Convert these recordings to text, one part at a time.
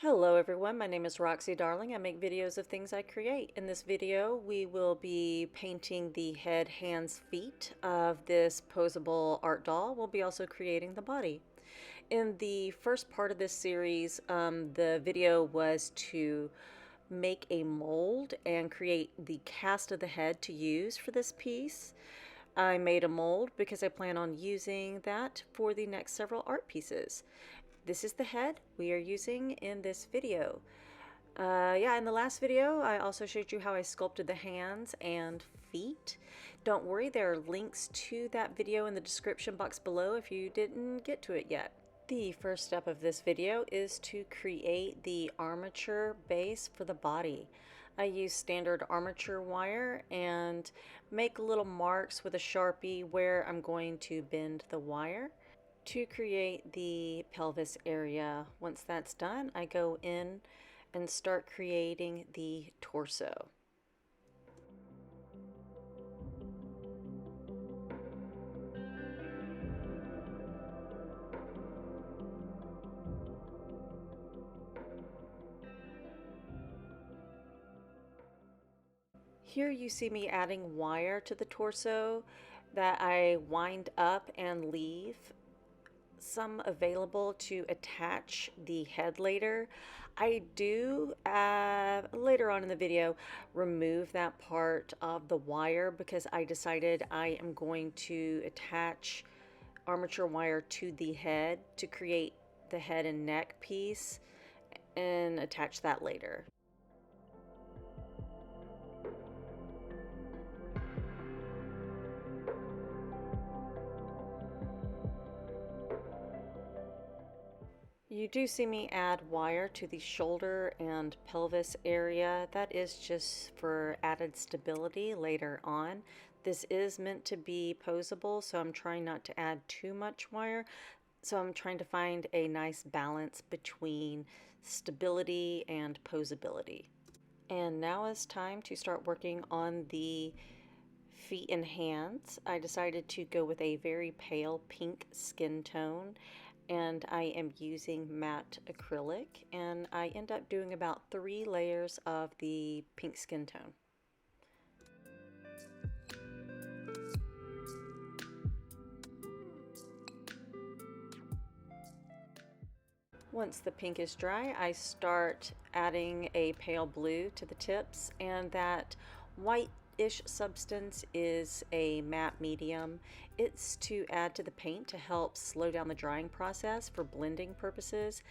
Hello everyone, my name is Roxy Darling. I make videos of things I create. In this video, we will be painting the head, hands, feet of this posable art doll. We'll be also creating the body. In the first part of this series, the video was to make a mold and create the cast of the head to use for this piece. I made a mold because I plan on using that for the next several art pieces. This is the head we are using in this video. In the last video, I also showed you how I sculpted the hands and feet. Don't worry, there are links to that video in the description box below if you didn't get to it yet. The first step of this video is to create the armature base for the body. I use standard armature wire and make little marks with a Sharpie where I'm going to bend the wire to create the pelvis area. Once that's done, I go in and start creating the torso. Here you see me adding wire to the torso that I wind up and leave some available to attach the head later. I do later on in the video remove that part of the wire because I decided I am going to attach armature wire to the head to create the head and neck piece and attach that later. You do see me add wire to the shoulder and pelvis area. That is just for added stability later on. This is meant to be posable, so I'm trying not to add too much wire. So I'm trying to find a nice balance between stability and posability. And now it's time to start working on the feet and hands. I decided to go with a very pale pink skin tone, and I am using matte acrylic, and I end up doing about 3 layers of the pink skin tone. Once the pink is dry, I start adding a pale blue to the tips, and that white-ish substance is a matte medium. It's to add to the paint to help slow down the drying process for blending purposes.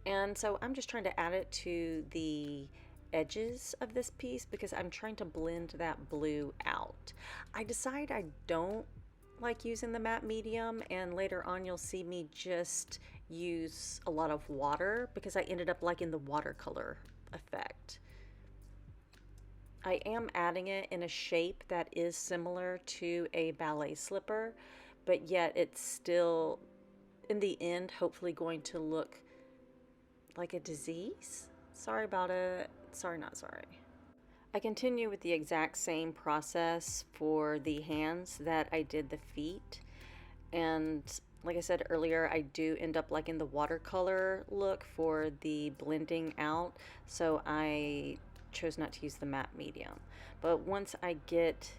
And so I'm just trying to add it to the edges of this piece because I'm trying to blend that blue out. I decide I don't like using the matte medium, and later on you'll see me just use a lot of water because I ended up liking the watercolor effect. I am adding it in a shape that is similar to a ballet slipper, but yet it's still, in the end, hopefully going to look like a disease. Sorry about it. Sorry, not sorry. I continue with the exact same process for the hands that I did the feet. And like I said earlier, I do end up liking the watercolor look for the blending out, so I chose not to use the matte medium. But once I get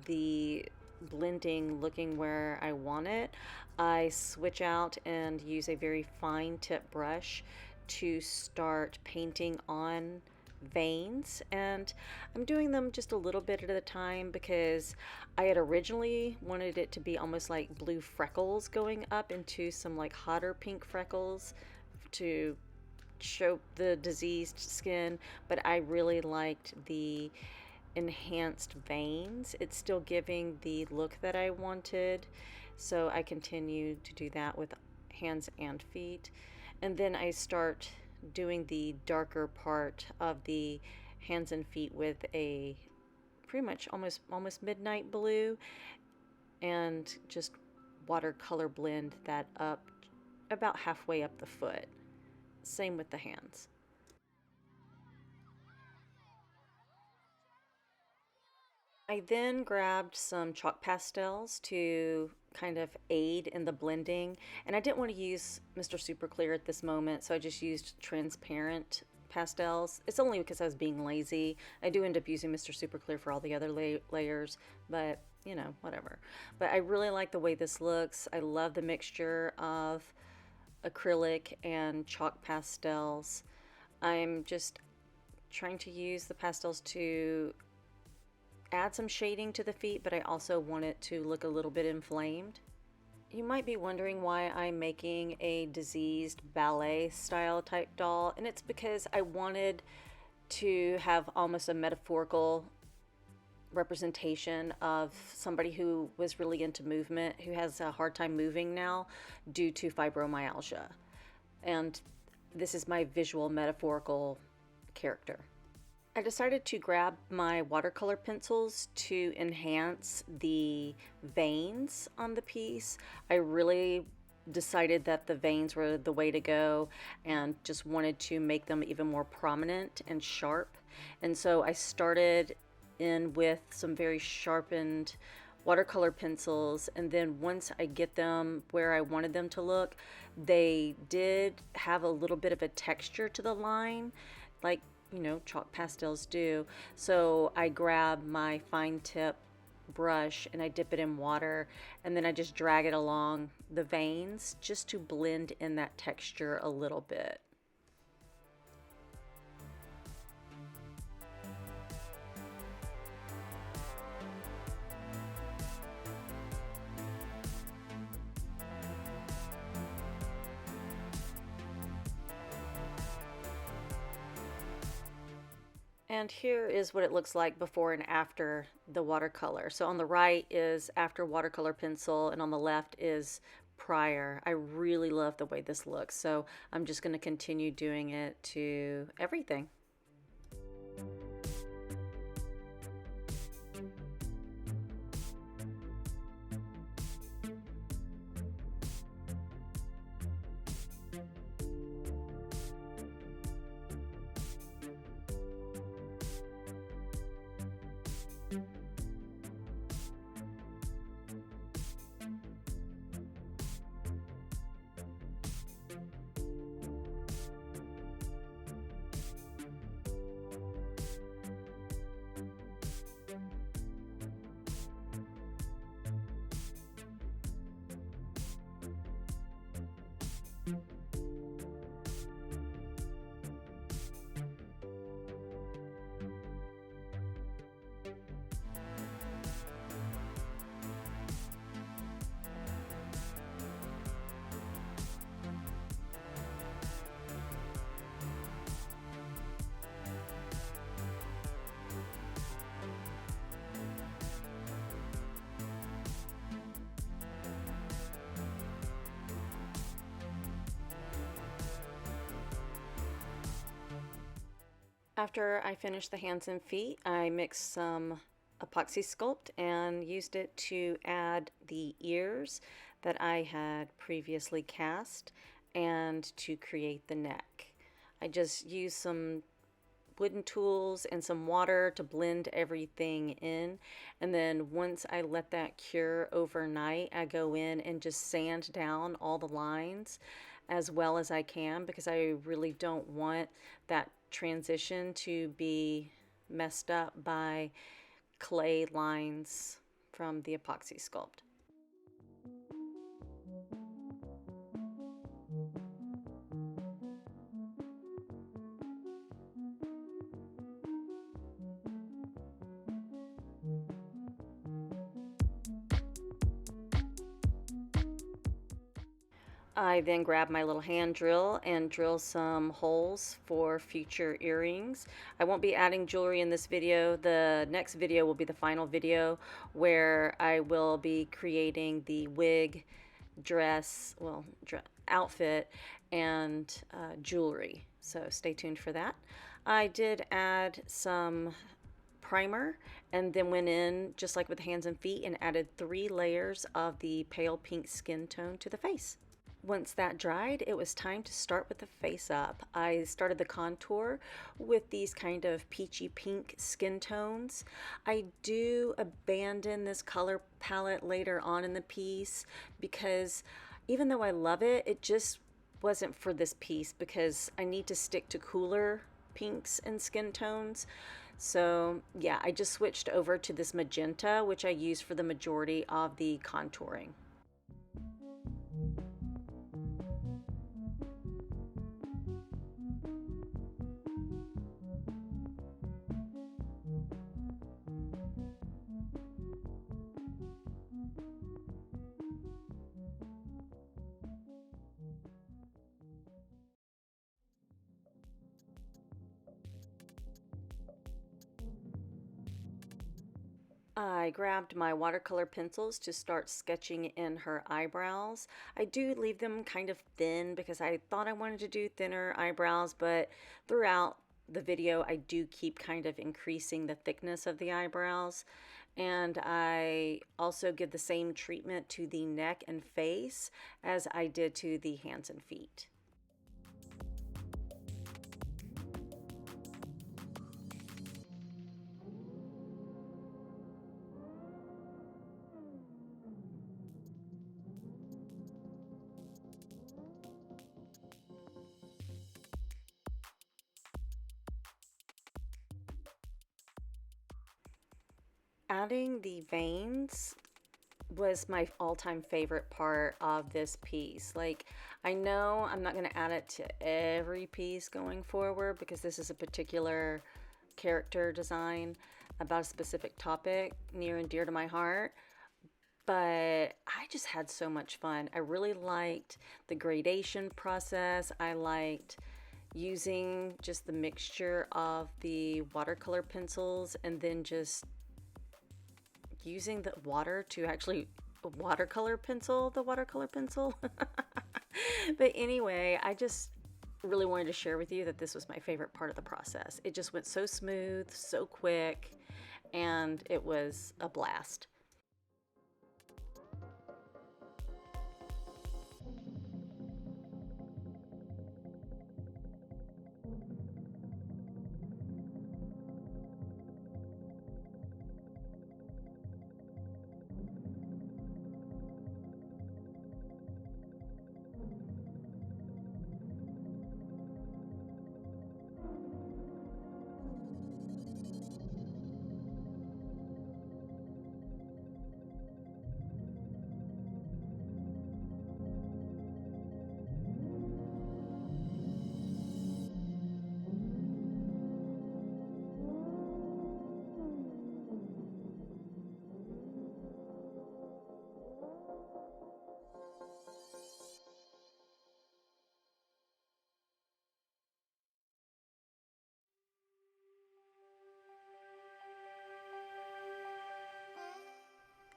the blending looking where I want it, I switch out and use a very fine tip brush to start painting on veins, and I'm doing them just a little bit at a time because I had originally wanted it to be almost like blue freckles going up into some like hotter pink freckles to show the diseased skin, but I really liked the enhanced veins. It's still giving the look that I wanted, so I continue to do that with hands and feet. And then I start doing the darker part of the hands and feet with a pretty much almost midnight blue, and just watercolor blend that up about halfway up the foot. Same with the hands. I then grabbed some chalk pastels to kind of aid in the blending. And I didn't want to use Mr. Super Clear at this moment, so I just used transparent pastels. It's only because I was being lazy. I do end up using Mr. Super Clear for all the other layers, but you know, whatever. But I really like the way this looks. I love the mixture of acrylic and chalk pastels. I'm just trying to use the pastels to add some shading to the feet, but I also want it to look a little bit inflamed. You might be wondering why I'm making a diseased ballet style type doll, and it's because I wanted to have almost a metaphorical representation of somebody who was really into movement, who has a hard time moving now due to fibromyalgia. And this is my visual metaphorical character. I decided to grab my watercolor pencils to enhance the veins on the piece. I really decided that the veins were the way to go and just wanted to make them even more prominent and sharp. And so I started in with some very sharpened watercolor pencils, and then once I get them where I wanted them to look, they did have a little bit of a texture to the line, like, you know, chalk pastels do. So I grab my fine tip brush and I dip it in water, and then I just drag it along the veins just to blend in that texture a little bit. And here is what it looks like before and after the watercolor. So on the right is after watercolor pencil, and on the left is prior. I really love the way this looks, so I'm just going to continue doing it to everything. After I finished the hands and feet, I mixed some Apoxy Sculpt and used it to add the ears that I had previously cast and to create the neck. I just used some wooden tools and some water to blend everything in, and then once I let that cure overnight, I go in and just sand down all the lines as well as I can, because I really don't want that transition to be messed up by clay lines from the Apoxy Sculpt. I then grab my little hand drill and drill some holes for future earrings. I won't be adding jewelry in this video. The next video will be the final video where I will be creating the wig, dress, well, outfit, and jewelry. So stay tuned for that. I did add some primer and then went in just like with the hands and feet and added 3 layers of the pale pink skin tone to the face. Once that dried, it was time to start with the face up. I started the contour with these kind of peachy pink skin tones. I do abandon this color palette later on in the piece because even though I love it, it just wasn't for this piece because I need to stick to cooler pinks and skin tones. So yeah, I just switched over to this magenta, which I use for the majority of the contouring. I grabbed my watercolor pencils to start sketching in her eyebrows. I do leave them kind of thin because I thought I wanted to do thinner eyebrows, but throughout the video I do keep kind of increasing the thickness of the eyebrows. And I also give the same treatment to the neck and face as I did to the hands and feet. Adding the veins was my all-time favorite part of this piece. Like, I know I'm not going to add it to every piece going forward because this is a particular character design about a specific topic near and dear to my heart, but I just had so much fun. I really liked the gradation process. I liked using just the mixture of the watercolor pencils and then just using the water to actually watercolor pencil the watercolor pencil. But anyway, I just really wanted to share with you that this was my favorite part of the process. It just went so smooth, so quick, and it was a blast.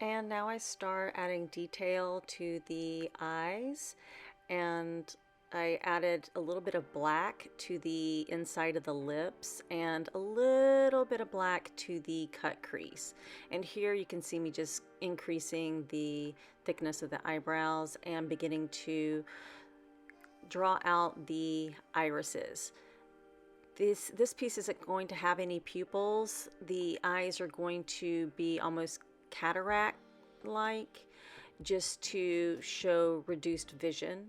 And now I start adding detail to the eyes, and I added a little bit of black to the inside of the lips and a little bit of black to the cut crease. And here you can see me just increasing the thickness of the eyebrows and beginning to draw out the irises. This piece isn't going to have any pupils. The eyes are going to be almost cataract-like, just to show reduced vision.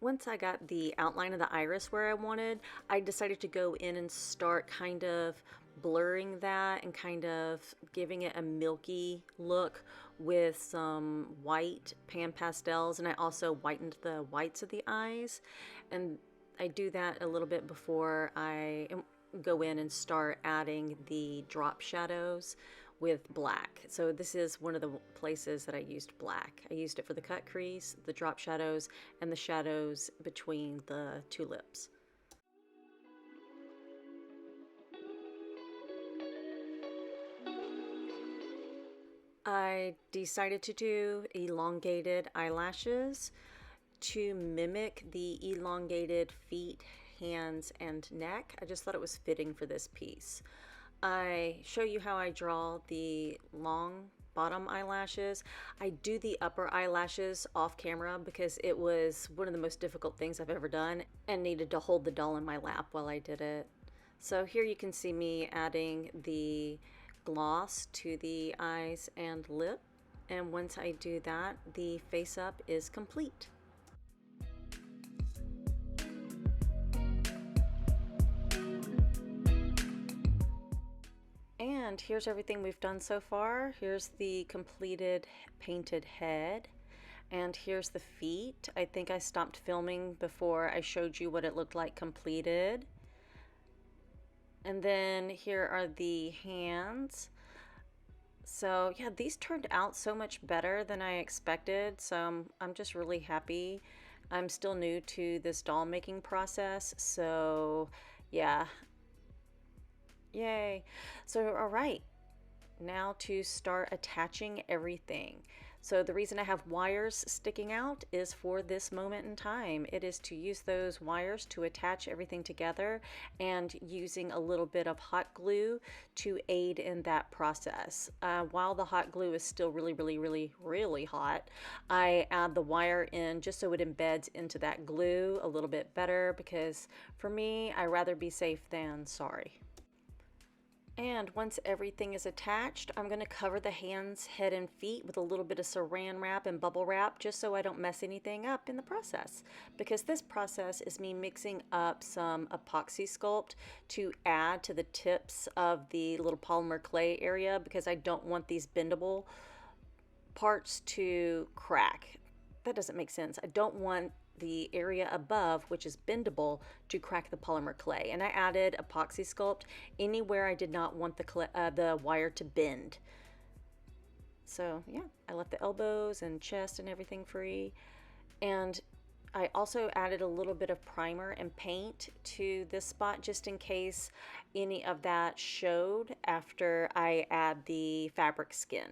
Once I got the outline of the iris where I wanted, I decided to go in and start kind of blurring that and kind of giving it a milky look with some white pan pastels, and I also whitened the whites of the eyes, and I do that a little bit before I go in and start adding the drop shadows with black. So this is one of the places that I used black. I used it for the cut crease, the drop shadows, and the shadows between the two lips. I decided to do elongated eyelashes to mimic the elongated feet, hands, and neck. I just thought it was fitting for this piece. I show you how I draw the long bottom eyelashes. I do the upper eyelashes off camera because it was one of the most difficult things I've ever done and needed to hold the doll in my lap while I did it. So here you can see me adding the gloss to the eyes and lip, and once I do that, the face up is complete. And here's everything we've done so far. Here's the completed painted head, and here's the feet. I think I stopped filming before I showed you what it looked like completed. And then here are the hands. So yeah, these turned out so much better than I expected, so I'm just really happy. I'm still new to this doll making process, so yeah, yay. So all right, now to start attaching everything. So the reason I have wires sticking out is for this moment in time. It is to use those wires to attach everything together, and using a little bit of hot glue to aid in that process. While the hot glue is still really hot, I add the wire in just so it embeds into that glue a little bit better, because for me, I'd rather be safe than sorry. And once everything is attached, I'm going to cover the hands, head, and feet with a little bit of saran wrap and bubble wrap, just so I don't mess anything up in the process. Because this process is me mixing up some Apoxy Sculpt to add to the tips of the little polymer clay area, because I don't want these bendable parts to crack. That doesn't make sense. I don't want the area above, which is bendable, to crack the polymer clay. And I added Apoxy Sculpt anywhere I did not want the wire to bend. So yeah, I left the elbows and chest and everything free. And I also added a little bit of primer and paint to this spot, just in case any of that showed after I add the fabric skin.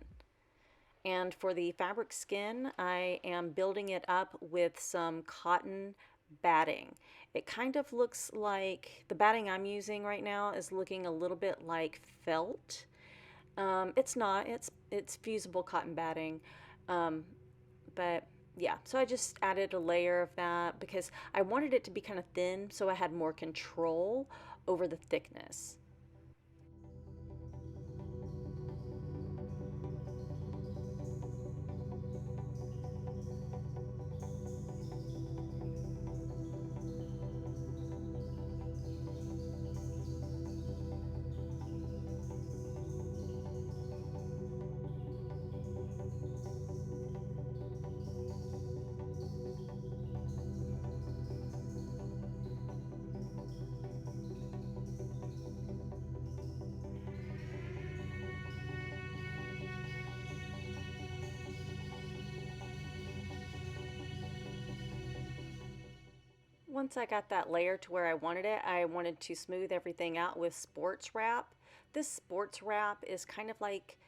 And for the fabric skin, I am building it up with some cotton batting. It kind of looks like, the batting I'm using right now is looking a little bit like felt. It's not, it's fusible cotton batting. But yeah, so I just added a layer of that because I wanted it to be kind of thin, so I had more control over the thickness. Once I got that layer to where I wanted to smooth everything out with sports wrap. This sports wrap is kind of like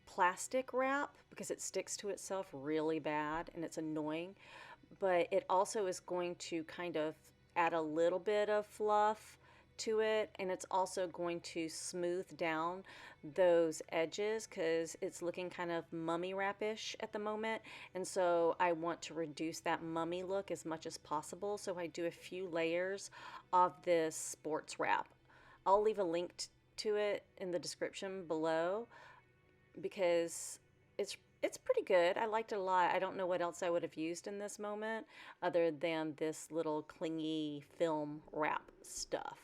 plastic wrap because it sticks to itself really bad and it's annoying, but it also is going to kind of add a little bit of fluff to it, and it's also going to smooth down those edges because it's looking kind of mummy wrap-ish at the moment, and so I want to reduce that mummy look as much as possible, so I do a few layers of this sports wrap. I'll leave a link to it in the description below because it's pretty good. I liked it a lot. I don't know what else I would have used in this moment other than this little clingy film wrap stuff.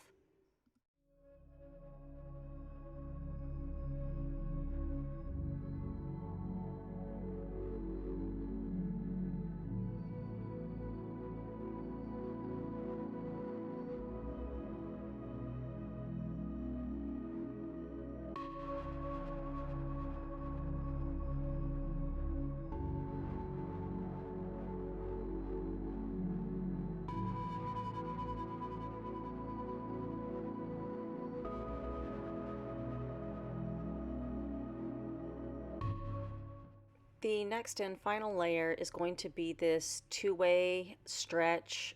The next and final layer is going to be this two-way stretch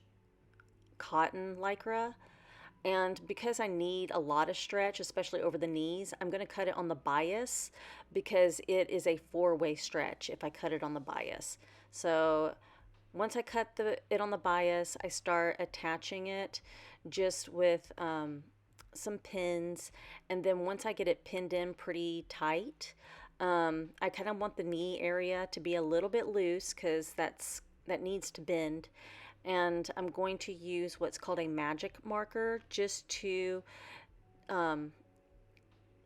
cotton Lycra. And because I need a lot of stretch, especially over the knees, I'm going to cut it on the bias because it is a four-way stretch if I cut it on the bias. So once I cut it on the bias, I start attaching it just with some pins. And then once I get it pinned in pretty tight, I kind of want the knee area to be a little bit loose because that needs to bend. And I'm going to use what's called a magic marker just to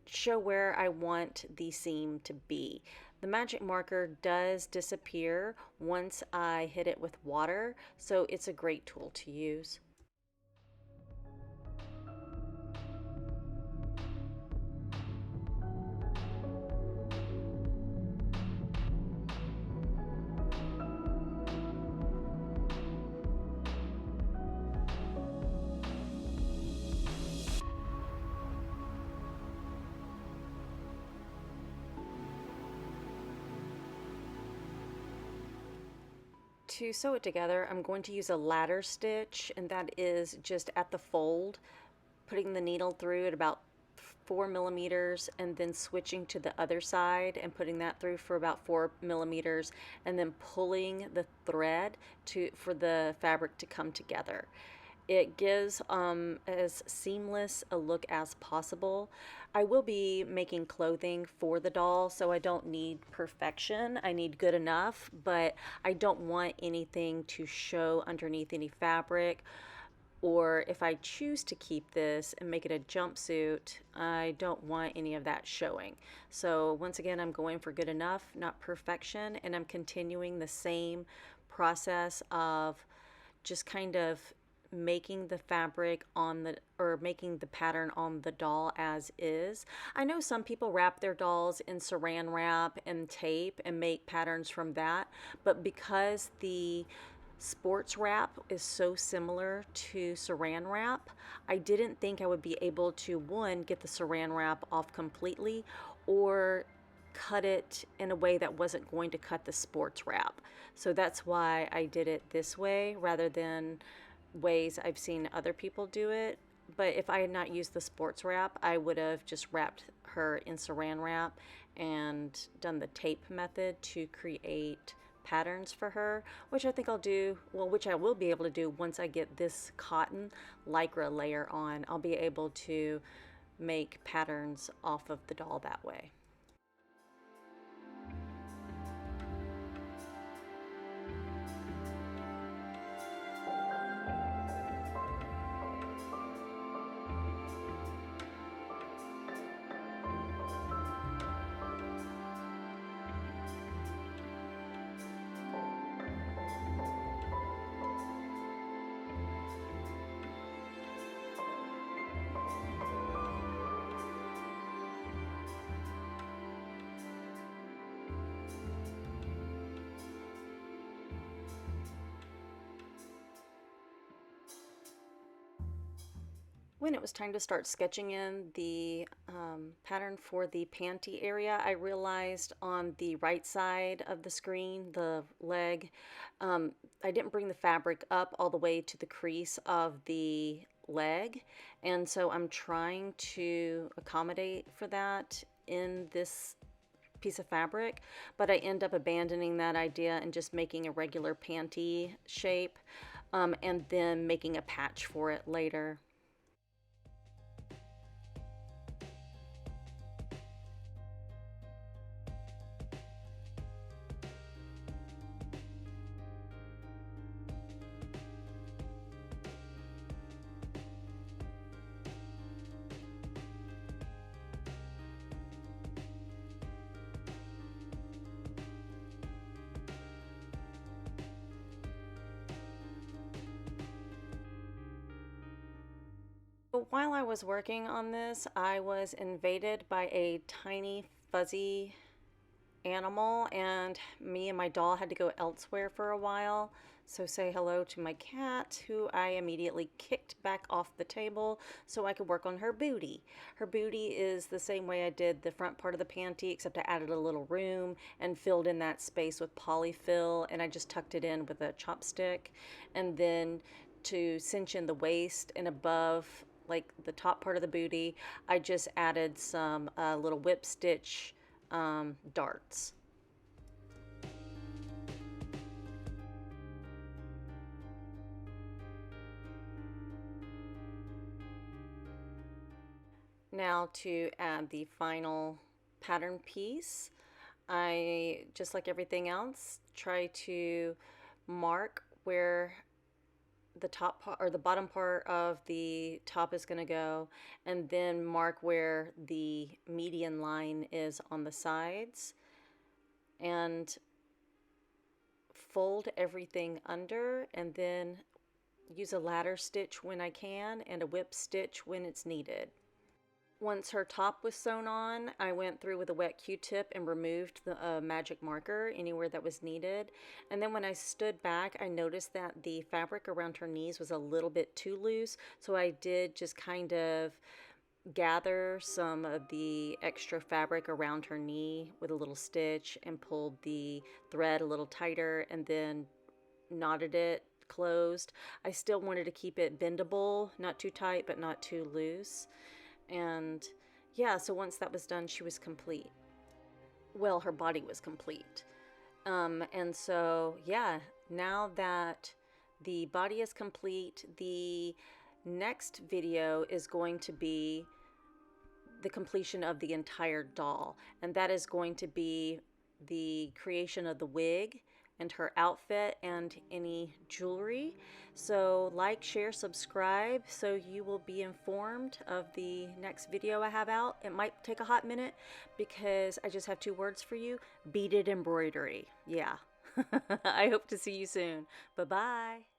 show where I want the seam to be. The magic marker does disappear once I hit it with water, so it's a great tool to use. To sew it together, I'm going to use a ladder stitch, and that is just at the fold, putting the needle through at about 4 millimeters and then switching to the other side and putting that through for about 4 millimeters and then pulling the thread for the fabric to come together. It gives as seamless a look as possible. I will be making clothing for the doll, so I don't need perfection. I need good enough, but I don't want anything to show underneath any fabric. Or if I choose to keep this and make it a jumpsuit, I don't want any of that showing. So once again, I'm going for good enough, not perfection, and I'm continuing the same process of just kind of making the fabric making the pattern on the doll as is. I know some people wrap their dolls in saran wrap and tape and make patterns from that, but because the sports wrap is so similar to saran wrap, I didn't think I would be able to, one, get the saran wrap off completely, or cut it in a way that wasn't going to cut the sports wrap. So that's why I did it this way rather than ways I've seen other people do it. But if I had not used the sports wrap, I would have just wrapped her in saran wrap and done the tape method to create patterns for her, which I think I'll do, well, which I will be able to do once I get this cotton Lycra layer on. I'll be able to make patterns off of the doll that way. When it was time to start sketching in the pattern for the panty area, I realized on the right side of the screen, the leg, I didn't bring the fabric up all the way to the crease of the leg, and so I'm trying to accommodate for that in this piece of fabric, but I end up abandoning that idea and just making a regular panty shape, and then making a patch for it later. While I was working on this, I was invaded by a tiny fuzzy animal, and me and my doll had to go elsewhere for a while. So say hello to my cat, who I immediately kicked back off the table so I could work on her booty. Her booty is the same way I did the front part of the panty, except I added a little room and filled in that space with polyfill, and I just tucked it in with a chopstick. And then to cinch in the waist and above, like the top part of the booty, I just added some little whip stitch darts. Now to add the final pattern piece, I, just like everything else, try to mark where the top part or the bottom part of the top is going to go, and then mark where the median line is on the sides, and fold everything under, and then use a ladder stitch when I can and a whip stitch when it's needed. Once her top was sewn on, I went through with a wet Q-tip and removed the magic marker anywhere that was needed. And then when I stood back, I noticed that the fabric around her knees was a little bit too loose. So I did just kind of gather some of the extra fabric around her knee with a little stitch and pulled the thread a little tighter and then knotted it closed. I still wanted to keep it bendable, not too tight, but not too loose. And yeah, so once that was done, she was complete. Well, her body was complete. And so, yeah, now that the body is complete, the next video is going to be the completion of the entire doll. And that is going to be the creation of the wig and her outfit and any jewelry. So like, share, subscribe so you will be informed of the next video I have out. It might take a hot minute because I just have 2 words for you: beaded embroidery. Yeah. I hope to see you soon. Bye-bye.